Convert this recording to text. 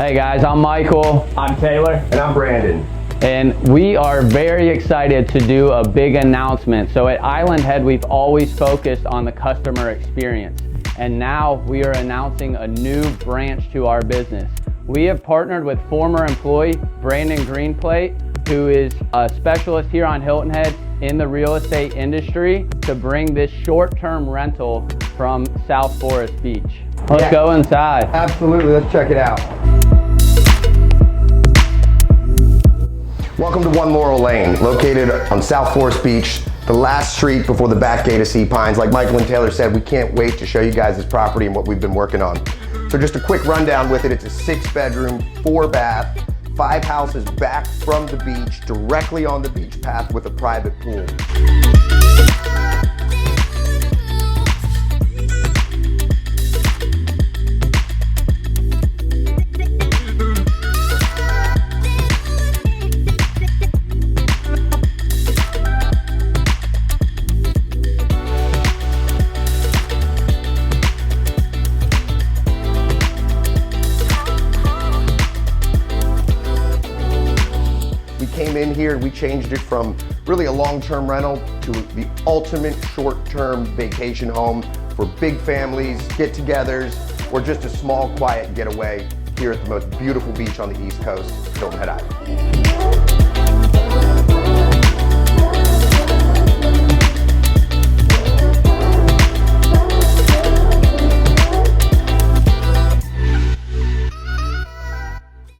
Hey guys, I'm Michael. I'm Taylor. And I'm Brandon. And we are very excited to do a big announcement. So at Island Head, we've always focused on the customer experience. And now we are announcing a new branch to our business. We have partnered with former employee Brandon Greenplate, who is a specialist here on Hilton Head in the real estate industry, to bring this short-term rental from South Forest Beach. Let's go inside. Absolutely, let's check it out. Welcome to One Laurel Lane, located on South Forest Beach, the last street before the back gate of Sea Pines. Like Michael and Taylor said, we can't wait to show you guys this property and what we've been working on. So just a quick rundown with it. It's a 6-bedroom, 4-bath, 5 houses back from the beach, directly on the beach path with a private pool. Came in here and we changed it from really a long-term rental to the ultimate short-term vacation home for big families, get-togethers, or just a small, quiet getaway here at the most beautiful beach on the East Coast, Hilton Head Island.